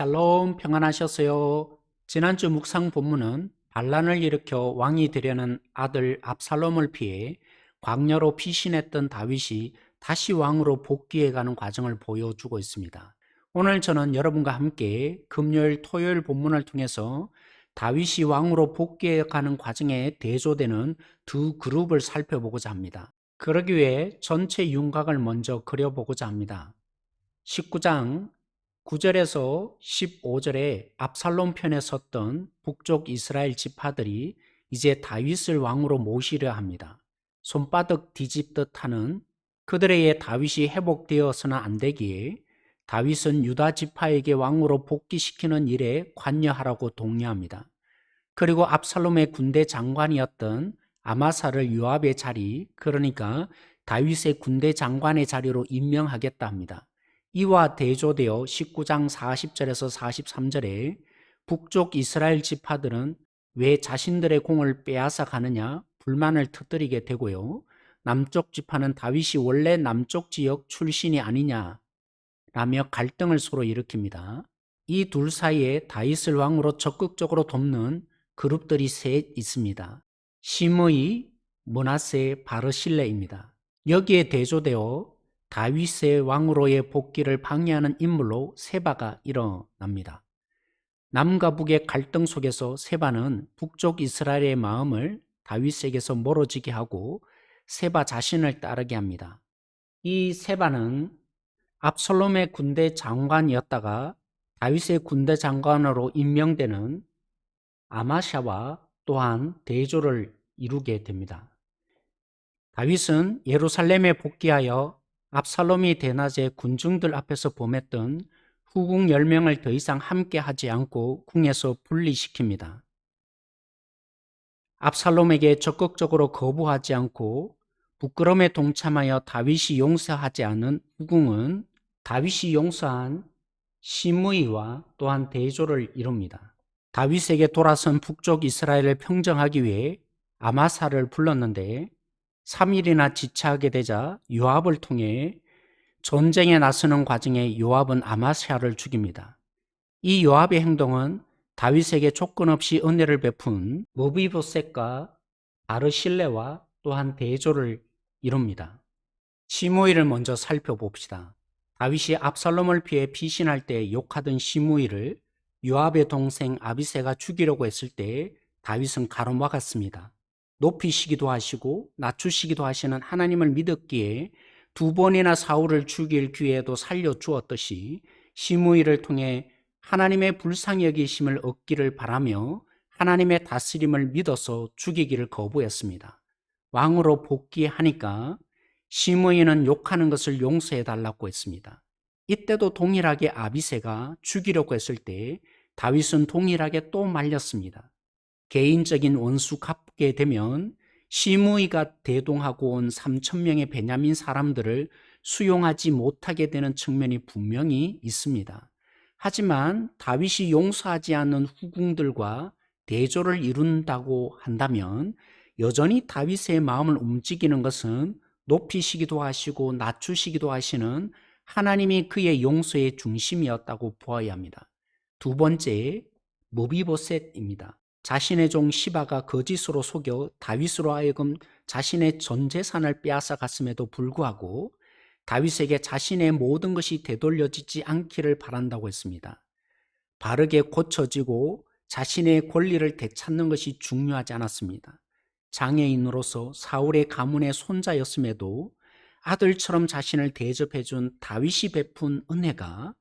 샬롬 평안하셨어요. 지난주 묵상 본문은 반란을 일으켜 왕이 되려는 아들 압살롬을 피해 광야로 피신했던 다윗이 다시 왕으로 복귀해가는 과정을 보여주고 있습니다. 오늘 저는 여러분과 함께 금요일 토요일 본문을 통해서 다윗이 왕으로 복귀해가는 과정에 대조되는 두 그룹을 살펴보고자 합니다. 그러기 위해 전체 윤곽을 먼저 그려보고자 합니다. 19장 9절에서 15절에 압살롬 편에 섰던 북쪽 이스라엘 지파들이 이제 다윗을 왕으로 모시려 합니다. 손바닥 뒤집듯 하는 그들에 의해 다윗이 회복되어서는 안 되기에 다윗은 유다 지파에게 왕으로 복귀시키는 일에 관여하라고 독려합니다. 그리고 압살롬의 군대 장관이었던 아마사를 요압의 자리, 그러니까 다윗의 군대 장관의 자리로 임명하겠다 합니다. 이와 대조되어 19장 40절에서 43절에 북쪽 이스라엘 지파들은 왜 자신들의 공을 빼앗아 가느냐 불만을 터뜨리게 되고요. 남쪽 지파는 다윗이 원래 남쪽 지역 출신이 아니냐 라며 갈등을 서로 일으킵니다. 이 둘 사이에 다윗을 왕으로 적극적으로 돕는 그룹들이 셋 있습니다. 시므이, 므낫세, 바르실레입니다. 여기에 대조되어 다윗의 왕으로의 복귀를 방해하는 인물로 세바가 일어납니다. 남과 북의 갈등 속에서 세바는 북쪽 이스라엘의 마음을 다윗에게서 멀어지게 하고 세바 자신을 따르게 합니다. 이 세바는 압살롬의 군대 장관이었다가 다윗의 군대 장관으로 임명되는 아마샤와 또한 대조를 이루게 됩니다. 다윗은 예루살렘에 복귀하여 압살롬이 대낮에 군중들 앞에서 범했던 후궁 10명을 더 이상 함께 하지 않고 궁에서 분리시킵니다. 압살롬에게 적극적으로 거부하지 않고 부끄러움에 동참하여 다윗이 용서하지 않은 후궁은 다윗이 용서한 시므이와 또한 대조를 이룹니다. 다윗에게 돌아선 북쪽 이스라엘을 평정하기 위해 아마사를 불렀는데 3일이나 지체하게 되자 요압을 통해 전쟁에 나서는 과정에 요압은 아마샤를 죽입니다. 이 요압의 행동은 다윗에게 조건 없이 은혜를 베푼 무비보셋과 바르실레와 또한 대조를 이룹니다. 시므이를 먼저 살펴봅시다. 다윗이 압살롬을 피해 피신할 때 욕하던 시므이를 요압의 동생 아비새가 죽이려고 했을 때 다윗은 가로막았습니다. 높이시기도 하시고 낮추시기도 하시는 하나님을 믿었기에 두 번이나 사울을 죽일 기회도 살려주었듯이 시므이를 통해 하나님의 불쌍히 여기심을 얻기를 바라며 하나님의 다스림을 믿어서 죽이기를 거부했습니다. 왕으로 복귀하니까 시므이는 욕하는 것을 용서해 달라고 했습니다. 이때도 동일하게 아비새가 죽이려고 했을 때 다윗은 동일하게 또 말렸습니다. 개인적인 원수 갚게 되면 시므이가 대동하고 온 3,000명의 베냐민 사람들을 수용하지 못하게 되는 측면이 분명히 있습니다. 하지만 다윗이 용서하지 않는 후궁들과 대조를 이룬다고 한다면 여전히 다윗의 마음을 움직이는 것은 높이시기도 하시고 낮추시기도 하시는 하나님이 그의 용서의 중심이었다고 보아야 합니다. 두 번째, 무비보셋입니다. 자신의 종 시바가 거짓으로 속여 다윗으로 하여금 자신의 전 재산을 빼앗아 갔음에도 불구하고 다윗에게 자신의 모든 것이 되돌려지지 않기를 바란다고 했습니다. 바르게 고쳐지고 자신의 권리를 되찾는 것이 중요하지 않았습니다. 장애인으로서 사울의 가문의 손자였음에도 아들처럼 자신을 대접해준 다윗이 베푼 은혜가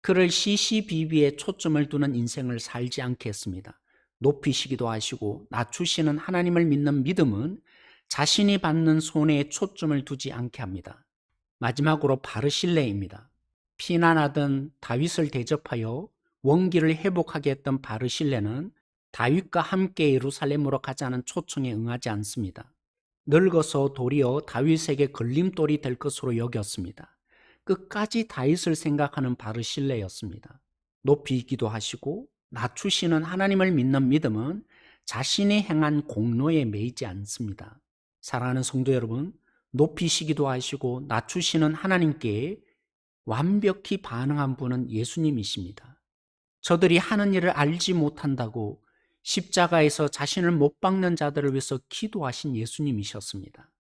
그를 시시비비에 초점을 두는 인생을 살지 않게 했습니다. 높이시기도 하시고 낮추시는 하나님을 믿는 믿음은 자신이 받는 손해에 초점을 두지 않게 합니다. 마지막으로 바르실레입니다. 피난하던 다윗을 대접하여 원기를 회복하게 했던 바르실레는 다윗과 함께 예루살렘으로 가자는 초청에 응하지 않습니다. 늙어서 도리어 다윗에게 걸림돌이 될 것으로 여겼습니다. 끝까지 다윗을 생각하는 바르실레였습니다. 높이기도 하시고 낮추시는 하나님을 믿는 믿음은 자신이 행한 공로에 매이지 않습니다. 사랑하는 성도 여러분, 높이시기도 하시고 낮추시는 하나님께 완벽히 반응한 분은 예수님이십니다. 저들이 하는 일을 알지 못한다고 십자가에서 자신을 못 박는 자들을 위해서 기도하신 예수님이셨습니다.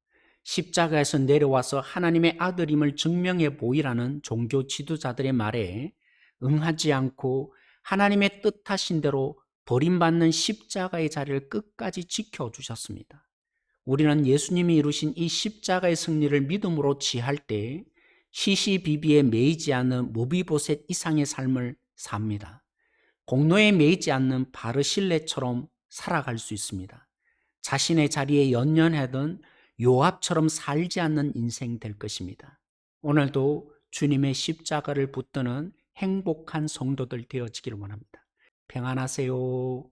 십자가에서 내려와서 하나님의 아들임을 증명해 보이라는 종교 지도자들의 말에 응하지 않고 하나님의 뜻하신 대로 버림받는 십자가의 자리를 끝까지 지켜주셨습니다. 우리는 예수님이 이루신 이 십자가의 승리를 믿음으로 지할 때 시시비비에 매이지 않는 모비보셋 이상의 삶을 삽니다. 공로에 매이지 않는 바르실레처럼 살아갈 수 있습니다. 자신의 자리에 연연하던 요압처럼 살지 않는 인생 될 것입니다. 오늘도 주님의 십자가를 붙드는 행복한 성도들 되어지기를 원합니다. 평안하세요.